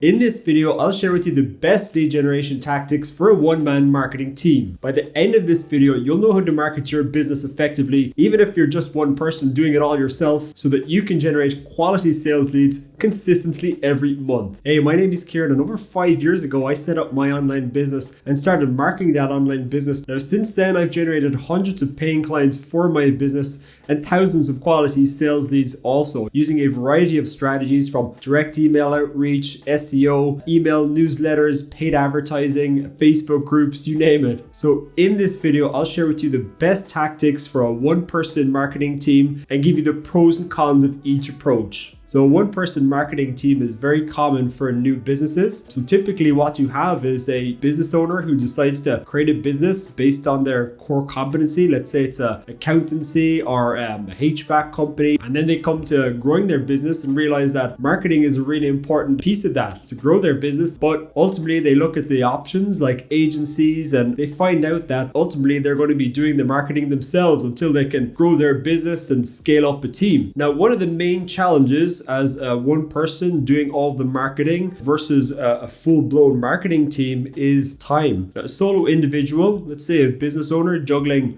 In this video, I'll share with you the best lead generation tactics for a one-man marketing team. By the end of this video, you'll know how to market your business effectively, even if you're just one person doing it all yourself, so that you can generate quality sales leads consistently every month. Hey, my name is Kieran, and over 5 years ago, I set up my online business and started marketing that online business. Now, since then, I've generated hundreds of paying clients for my business and thousands of quality sales leads also, using a variety of strategies from direct email outreach, SEO, email newsletters, paid advertising, Facebook groups, you name it. So in this video, I'll share with you the best tactics for a one-person marketing team and give you the pros and cons of each approach. So a one-person marketing team is very common for new businesses. So typically what you have is a business owner who decides to create a business based on their core competency. Let's say it's an accountancy or a HVAC company. And then they come to growing their business and realize that marketing is a really important piece of that to grow their business. But ultimately they look at the options like agencies and they find out that ultimately they're going to be doing the marketing themselves until they can grow their business and scale up a team. Now, one of the main challenges as one person doing all the marketing versus a full-blown marketing team is time. A solo individual, let's say a business owner juggling,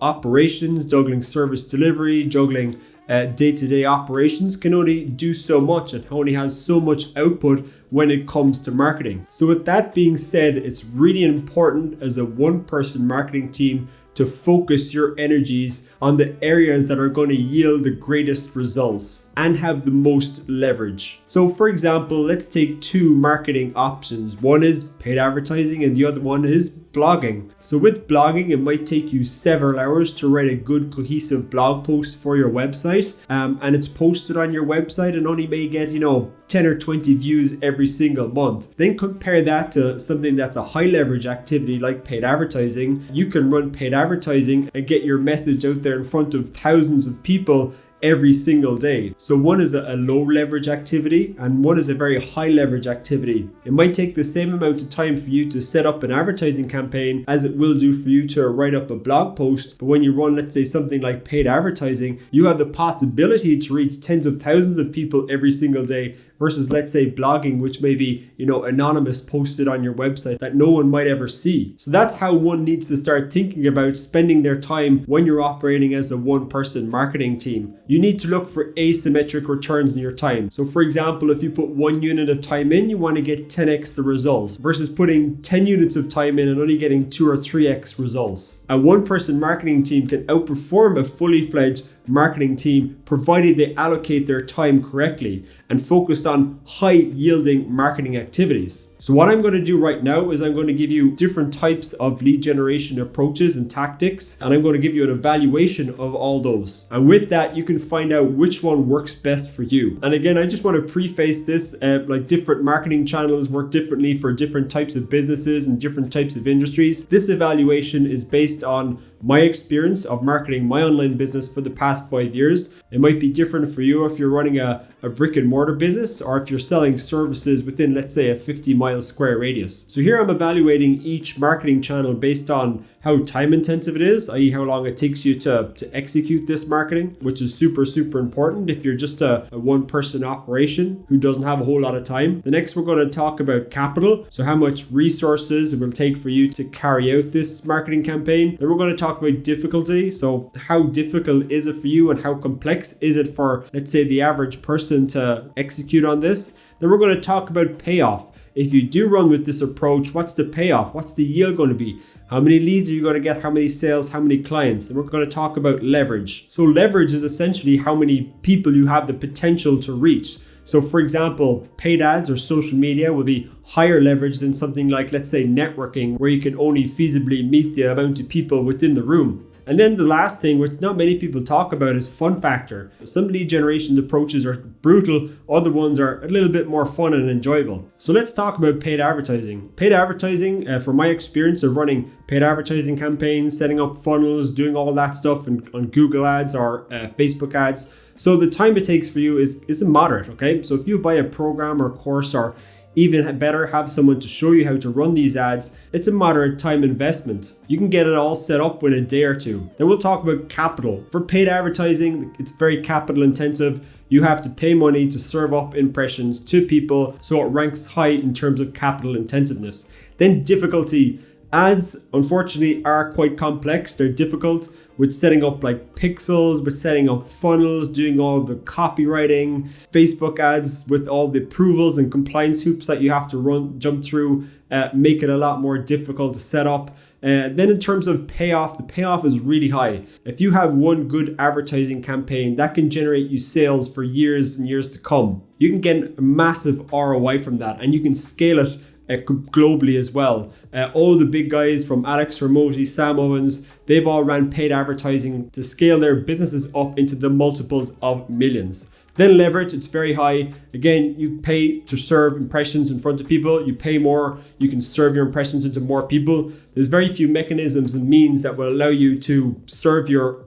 operations, juggling service delivery, juggling day-to-day operations can only do so much and only has so much output when it comes to marketing. So with that being said, it's really important as a one-person marketing team to focus your energies on the areas that are going to yield the greatest results and have the most leverage. So for example, let's take two marketing options. One is paid advertising and the other one is blogging. So with blogging, it might take you several hours to write a good cohesive blog post for your website, and it's posted on your website and only may get 10 or 20 views every single month. Then compare that to something that's a high leverage activity like paid advertising. You can run paid advertising and get your message out there in front of thousands of people every single day. So one is a low leverage activity and one is a very high leverage activity. It might take the same amount of time for you to set up an advertising campaign as it will do for you to write up a blog post. But when you run, let's say something like paid advertising, you have the possibility to reach tens of thousands of people every single day versus, let's say, blogging, which may be, anonymous, posted on your website that no one might ever see. So that's how one needs to start thinking about spending their time when you're operating as a one-person marketing team. You need to look for asymmetric returns in your time. So for example, if you put 1 unit of time in, you want to get 10x the results versus putting 10 units of time in and only getting 2 or 3x results. A one-person marketing team can outperform a fully fledged marketing team provided they allocate their time correctly and focus on high yielding marketing activities. So what I'm going to do right now is I'm going to give you different types of lead generation approaches and tactics, and I'm going to give you an evaluation of all those. And with that, you can find out which one works best for you. And again, I just want to preface this, like different marketing channels work differently for different types of businesses and different types of industries. This evaluation is based on my experience of marketing my online business for the past 5 years. It might be different for you if you're running a brick and mortar business or if you're selling services within, let's say, a 50-mile square radius. So here I'm evaluating each marketing channel based on how time intensive it is, i.e. how long it takes you to execute this marketing, which is super important if you're just a one-person operation who doesn't have a whole lot of time. The next, we're going to talk about capital, so how much resources it will take for you to carry out this marketing campaign. Then we're going to talk about difficulty, so how difficult is it for you and how complex is it for, let's say, the average person to execute on this. Then we're going to talk about payoff. If you do run with this approach, what's the payoff? What's the yield going to be? How many leads are you going to get? How many sales? How many clients? And we're going to talk about leverage. So leverage is essentially how many people you have the potential to reach. So for example, paid ads or social media will be higher leverage than something like, let's say, networking, where you can only feasibly meet the amount of people within the room. And then the last thing, which not many people talk about, is fun factor. Some lead generation approaches are brutal, other ones are a little bit more fun and enjoyable. So let's talk about paid advertising. Paid advertising, from my experience of running paid advertising campaigns, setting up funnels, doing all that stuff on Google ads or Facebook ads. So the time it takes for you is moderate, okay? So if you buy a program or course or even better, have someone to show you how to run these ads. It's a moderate time investment. You can get it all set up in a day or two. Then we'll talk about capital. For paid advertising, it's very capital intensive. You have to pay money to serve up impressions to people, so it ranks high in terms of capital intensiveness. Then difficulty. Ads, unfortunately, are quite complex. They're difficult with setting up like pixels, with setting up funnels, doing all the copywriting. Facebook ads with all the approvals and compliance hoops that you have to jump through, make it a lot more difficult to set up. Then in terms of payoff, the payoff is really high. If you have one good advertising campaign, that can generate you sales for years and years to come. You can get a massive ROI from that, and you can scale it globally as well. All the big guys from Alex Ramosi, Sam Owens, they've all ran paid advertising to scale their businesses up into the multiples of millions. Then leverage, it's very high. Again, you pay to serve impressions in front of people. You pay more, you can serve your impressions into more people. There's very few mechanisms and means that will allow you to serve your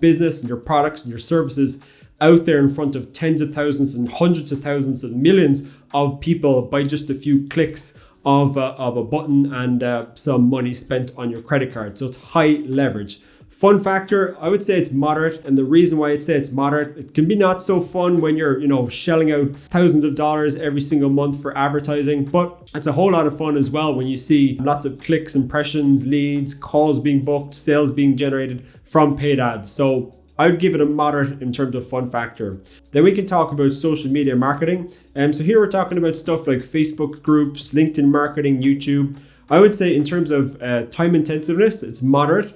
business and your products and your services out there in front of tens of thousands and hundreds of thousands and millions of people by just a few clicks of a button and some money spent on your credit card. So it's high leverage. Fun factor, I would say it's moderate. And the reason why I'd say it's moderate, it can be not so fun when you're, shelling out thousands of dollars every single month for advertising, but it's a whole lot of fun as well when you see lots of clicks, impressions, leads, calls being booked, sales being generated from paid ads. So I would give it a moderate in terms of fun factor. Then we can talk about social media marketing. So here we're talking about stuff like Facebook groups, LinkedIn marketing, YouTube. I would say in terms of time intensiveness, it's moderate.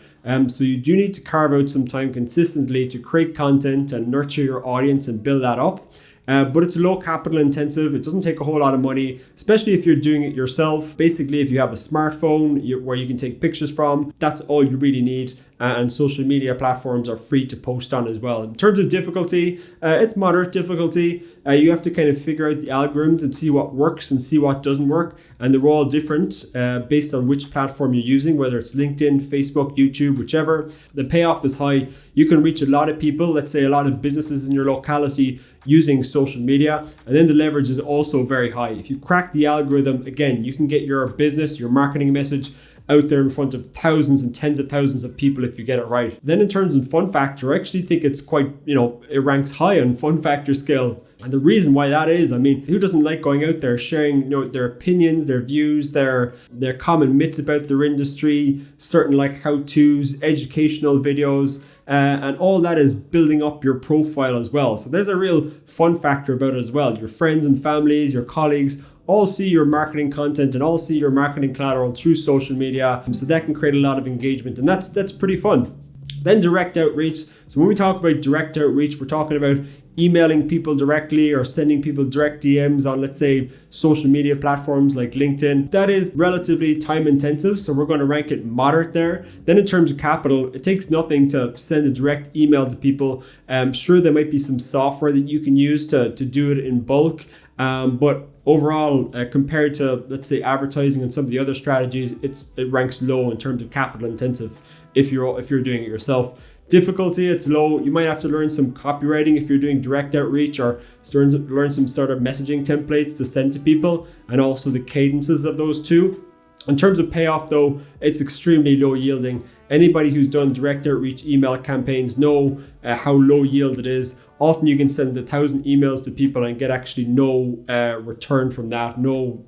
So you do need to carve out some time consistently to create content and nurture your audience and build that up. But it's low capital intensive. It doesn't take a whole lot of money, especially if you're doing it yourself. Basically, if you have a smartphone where you can take pictures from, that's all you really need. And social media platforms are free to post on as well. In terms of difficulty, it's moderate difficulty. You have to kind of figure out the algorithms and see what works and see what doesn't work. And they're all different based on which platform you're using, whether it's LinkedIn, Facebook, YouTube, whichever. The payoff is high. You can reach a lot of people, let's say a lot of businesses in your locality using social media. And then the leverage is also very high. If you crack the algorithm, again, you can get your business, your marketing message out there in front of thousands and tens of thousands of people if you get it right. Then in terms of fun factor, I actually think it's quite, it ranks high on fun factor scale. And the reason why that is, who doesn't like going out there sharing, their opinions, their views, their common myths about their industry, certain like how-tos, educational videos, and all that is building up your profile as well. So there's a real fun factor about it as well. Your friends and families, your colleagues, all see your marketing content and all see your marketing collateral through social media. So that can create a lot of engagement, and that's pretty fun. Then direct outreach. So when we talk about direct outreach, we're talking about emailing people directly or sending people direct DMs on, let's say, social media platforms like LinkedIn. That is relatively time intensive, so we're going to rank it moderate there. Then in terms of capital, it takes nothing to send a direct email to people. Sure, there might be some software that you can use to do it in bulk, but overall, compared to, let's say, advertising and some of the other strategies, it ranks low in terms of capital intensive if you're doing it yourself. Difficulty, it's low. You might have to learn some copywriting if you're doing direct outreach, or learn some sort of messaging templates to send to people, and also the cadences of those two. In terms of payoff though, it's extremely low yielding. Anybody who's done direct outreach email campaigns know how low yield it is. Often you can send 1,000 emails to people and get actually no return from that, no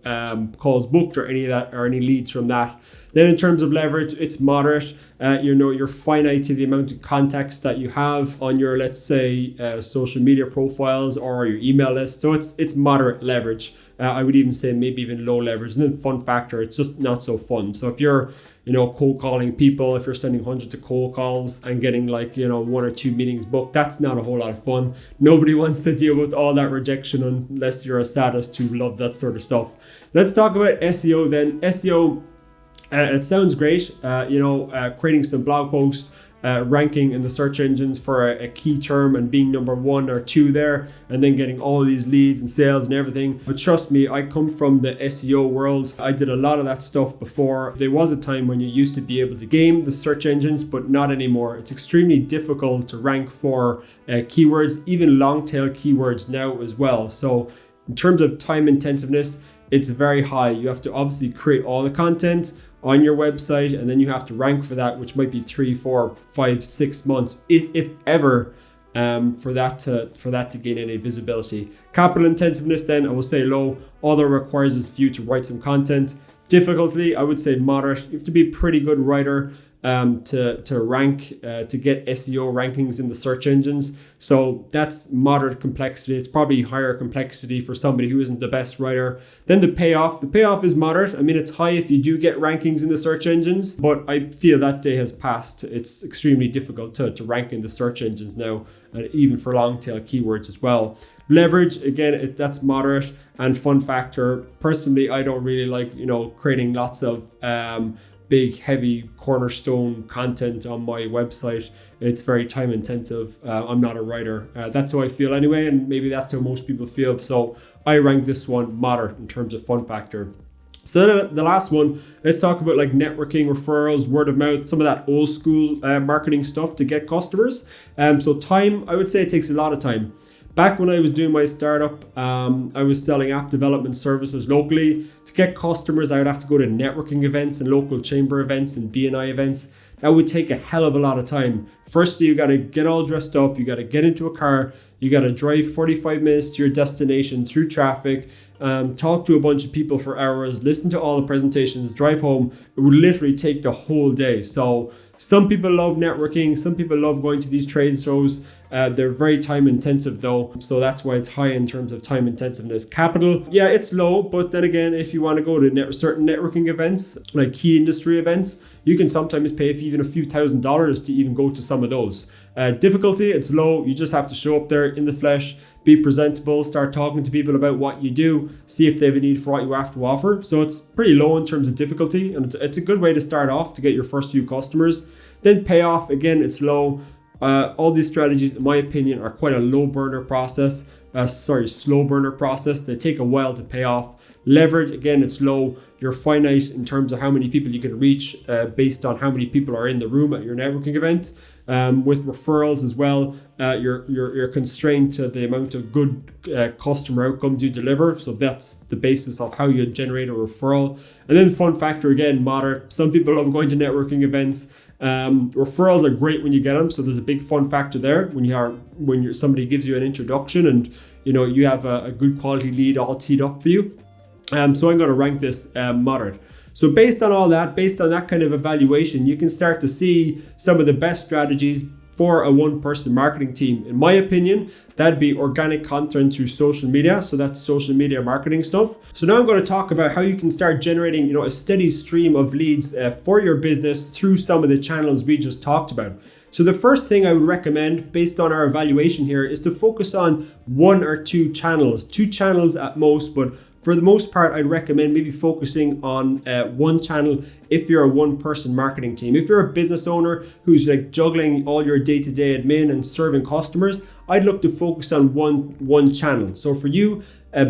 calls booked or any of that, or any leads from that. Then in terms of leverage, it's moderate. You're finite to the amount of contacts that you have on your, let's say, social media profiles or your email list. So it's moderate leverage. I would even say maybe even low leverage. And then fun factor, it's just not so fun. So if you're, cold calling people, if you're sending hundreds of cold calls and getting like, 1 or 2 meetings booked, that's not a whole lot of fun. Nobody wants to deal with all that rejection unless you're a sadist who love that sort of stuff. Let's talk about SEO then. SEO, it sounds great, creating some blog posts, ranking in the search engines for a key term and being number 1 or 2 there, and then getting all these leads and sales and everything. But trust me, I come from the SEO world. I did a lot of that stuff before. There was a time when you used to be able to game the search engines, but not anymore. It's extremely difficult to rank for keywords, even long tail keywords now as well. So in terms of time intensiveness, it's very high. You have to obviously create all the content on your website, and then you have to rank for that, which might be 3, 4, 5, 6 months, if ever, for that to gain any visibility. Capital intensiveness, then I will say low. All that requires is for you to write some content. Difficulty, I would say moderate. You have to be a pretty good writer to rank, to get SEO rankings in the search engines. So that's moderate complexity. It's probably higher complexity for somebody who isn't the best writer. Then the payoff is moderate. I mean, it's high if you do get rankings in the search engines, but I feel that day has passed. It's extremely difficult to rank in the search engines now, and even for long tail keywords as well. Leverage, again, that's moderate. And fun factor, personally, I don't really like, creating lots of big, heavy cornerstone content on my website. It's very time intensive. I'm not a writer. That's how I feel anyway, and maybe that's how most people feel. So I rank this one moderate in terms of fun factor. So then the last one, let's talk about like networking, referrals, word of mouth, some of that old school marketing stuff to get customers. So time, I would say it takes a lot of time. Back when I was doing my startup, I was selling app development services locally. To get customers, I would have to go to networking events and local chamber events and BNI events. That would take a hell of a lot of time. Firstly, you got to get all dressed up. You got to get into a car. You got to drive 45 minutes to your destination through traffic, talk to a bunch of people for hours, listen to all the presentations, drive home. It would literally take the whole day. So some people love networking. Some people love going to these trade shows. They're very time intensive though. So that's why it's high in terms of time intensiveness. Capital, yeah, it's low. But then again, if you want to go to certain networking events, like key industry events, you can sometimes pay even a few $1,000s to even go to some of those. Difficulty, it's low. You just have to show up there in the flesh, be presentable, start talking to people about what you do, see if they have a need for what you have to offer. So it's pretty low in terms of difficulty, and it's a good way to start off to get your first few customers. Then payoff, again, it's low. All these strategies, in my opinion, are quite a slow burner process. They take a while to pay off. Leverage, again, it's low. You're finite in terms of how many people you can reach based on how many people are in the room at your networking event. With referrals as well, you're constrained to the amount of good customer outcomes you deliver. So that's the basis of how you generate a referral. And then fun factor, again, moderate. Some people love going to networking events. Referrals are great when you get them, so there's a big fun factor there when somebody gives you an introduction and you have a good quality lead all teed up for you. So I'm going to rank this moderate. So based on all that, based on that kind of evaluation, you can start to see some of the best strategies for a one-person marketing team. In my opinion, that'd be organic content through social media. So that's social media marketing stuff. So now I'm going to talk about how you can start generating, a steady stream of leads for your business through some of the channels we just talked about. So the first thing I would recommend based on our evaluation here is to focus on 1 or 2 channels, 2 channels at most, but for the most part, I'd recommend maybe focusing on 1 channel if you're a one-person marketing team. If you're a business owner who's like juggling all your day-to-day admin and serving customers, I'd look to focus on one channel. So for you,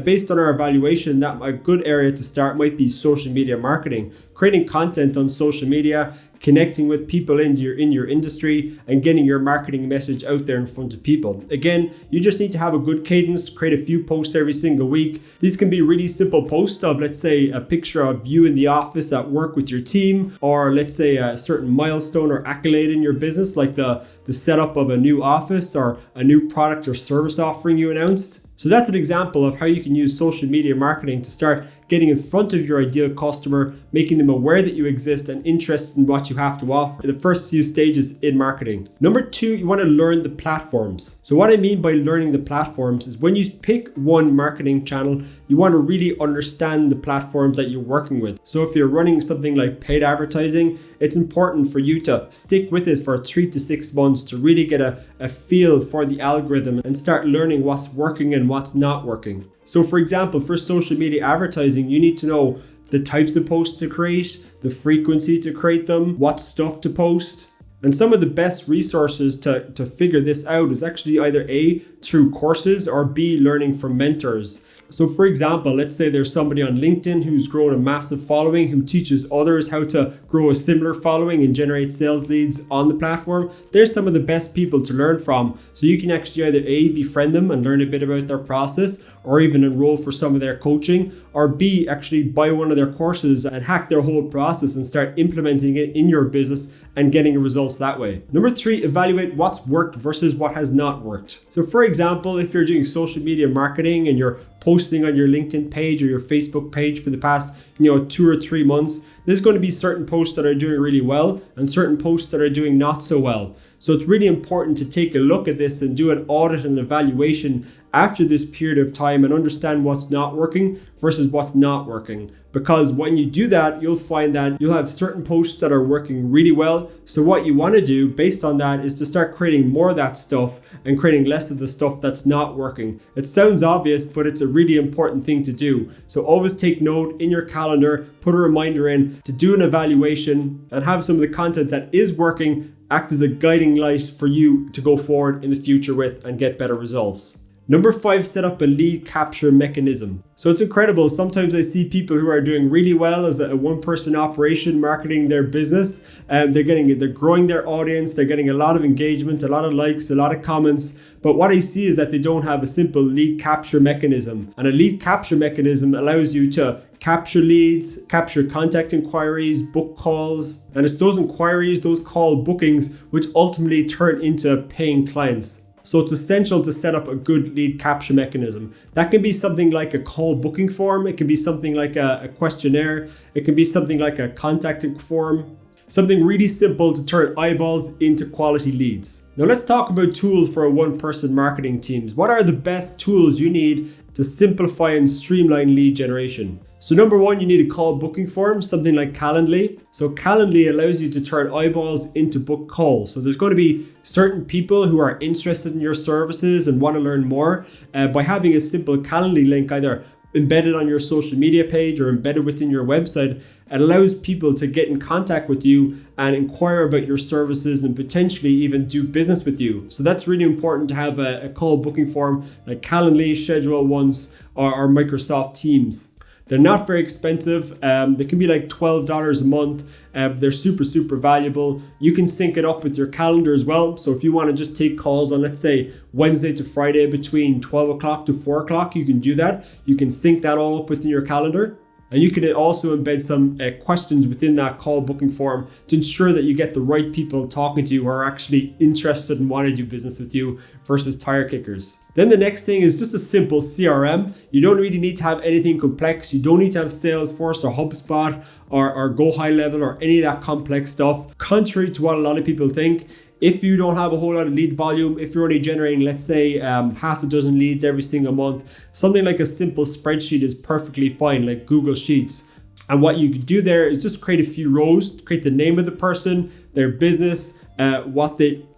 based on our evaluation, that a good area to start might be social media marketing, creating content on social media, connecting with people in your industry, and getting your marketing message out there in front of people. Again, you just need to have a good cadence, create a few posts every single week. These can be really simple posts of, let's say, a picture of you in the office at work with your team, or let's say a certain milestone or accolade in your business, like the setup of a new office or a new product or service offering you announced. So that's an example of how you can use social media marketing to start getting in front of your ideal customer, making them aware that you exist and interested in what you have to offer. The first few stages in marketing. Number 2, you want to learn the platforms. So what I mean by learning the platforms is when you pick one marketing channel, you want to really understand the platforms that you're working with. So if you're running something like paid advertising, it's important for you to stick with it for 3 to 6 months to really get a feel for the algorithm and start learning what's working and what's not working. So for example, for social media advertising, you need to know the types of posts to create, the frequency to create them, what stuff to post. And some of the best resources to figure this out is actually either A, through courses, or B, learning from mentors. So for example, let's say there's somebody on LinkedIn who's grown a massive following, who teaches others how to grow a similar following and generate sales leads on the platform. They're some of the best people to learn from. So you can actually either A, befriend them and learn a bit about their process, or even enroll for some of their coaching, or B, actually buy one of their courses and hack their whole process and start implementing it in your business and getting results that way. Number 3, evaluate what's worked versus what has not worked. So for example, if you're doing social media marketing and you're posting on your LinkedIn page or your Facebook page for the past 2 or 3 months, there's going to be certain posts that are doing really well and certain posts that are doing not so well. So it's really important to take a look at this and do an audit and evaluation after this period of time and understand what's not working versus what's not working. Because when you do that, you'll find that you'll have certain posts that are working really well. So what you want to do based on that is to start creating more of that stuff and creating less of the stuff that's not working. It sounds obvious, but it's a really important thing to do. So always take note in your calendar, put a reminder in to do an evaluation and have some of the content that is working act as a guiding light for you to go forward in the future with and get better results. Number 5, set up a lead capture mechanism. So it's incredible. Sometimes I see people who are doing really well as a one-person operation marketing their business, and they're growing their audience, they're getting a lot of engagement, a lot of likes, a lot of comments. But what I see is that they don't have a simple lead capture mechanism. And a lead capture mechanism allows you to capture leads, capture contact inquiries, book calls, and it's those inquiries, those call bookings, which ultimately turn into paying clients. So it's essential to set up a good lead capture mechanism. That can be something like a call booking form. It can be something like a questionnaire. It can be something like a contacting form. Something really simple to turn eyeballs into quality leads. Now let's talk about tools for a one-person marketing teams. What are the best tools you need to simplify and streamline lead generation? So number 1, you need a call booking form, something like Calendly. So Calendly allows you to turn eyeballs into book calls. So there's going to be certain people who are interested in your services and want to learn more. By having a simple Calendly link either embedded on your social media page or embedded within your website, it allows people to get in contact with you and inquire about your services and potentially even do business with you. So that's really important to have a call booking form like Calendly, Schedule Once, or Microsoft Teams. They're not very expensive. They can be like $12 a month. They're super valuable. You can sync it up with your calendar as well. So if you want to just take calls on, let's say, Wednesday to Friday between 12 o'clock to 4 o'clock, you can do that. You can sync that all up within your calendar. And you can also embed some questions within that call booking form to ensure that you get the right people talking to you who are actually interested and want to do business with you versus tire kickers. Then the next thing is just a simple CRM. You don't really need to have anything complex. You don't need to have Salesforce or HubSpot or Go High Level or any of that complex stuff. Contrary to what a lot of people think, if you don't have a whole lot of lead volume, if you're only generating, let's say, half a dozen leads every single month, something like a simple spreadsheet is perfectly fine, like Google Sheets. And what you could do there is just create a few rows, create the name of the person, their business,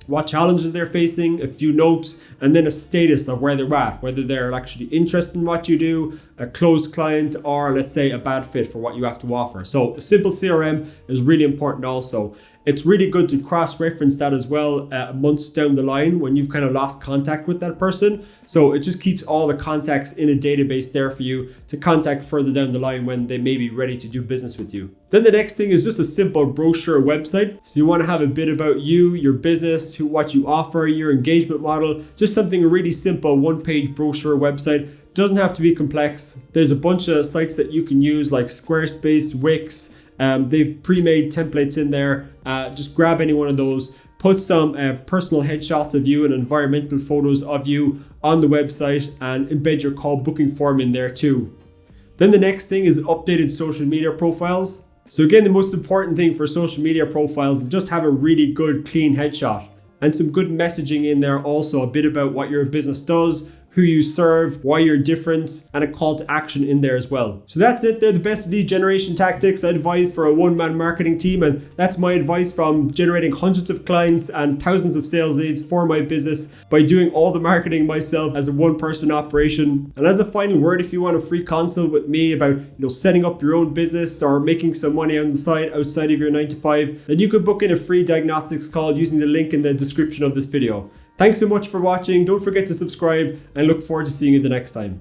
what challenges they're facing, a few notes, and then a status of where they're at, whether they're actually interested in what you do, a closed client, or let's say a bad fit for what you have to offer. So a simple CRM is really important also. It's really good to cross-reference that as well months down the line when you've kind of lost contact with that person. So it just keeps all the contacts in a database there for you to contact further down the line when they may be ready to do business with you. Then the next thing is just a simple brochure website. So you want to have a bit about you, your business, what you offer, your engagement model, just something really simple, one-page brochure website. Doesn't have to be complex. There's a bunch of sites that you can use like Squarespace, Wix. They've pre-made templates in there. Just grab any one of those, put some personal headshots of you and environmental photos of you on the website and embed your call booking form in there too. Then the next thing is updated social media profiles. So again, the most important thing for social media profiles is just have a really good clean headshot and some good messaging in there also, a bit about what your business does, who you serve, why you're different, and a call to action in there as well. So that's it. They're the best lead generation tactics I advise for a one-man marketing team, and that's my advice from generating hundreds of clients and thousands of sales leads for my business by doing all the marketing myself as a one-person operation. And as a final word, if you want a free consult with me about setting up your own business or making some money on the side outside of your 9-to-5, then you could book in a free diagnostics call using the link in the description of this video. Thanks so much for watching. Don't forget to subscribe and look forward to seeing you the next time.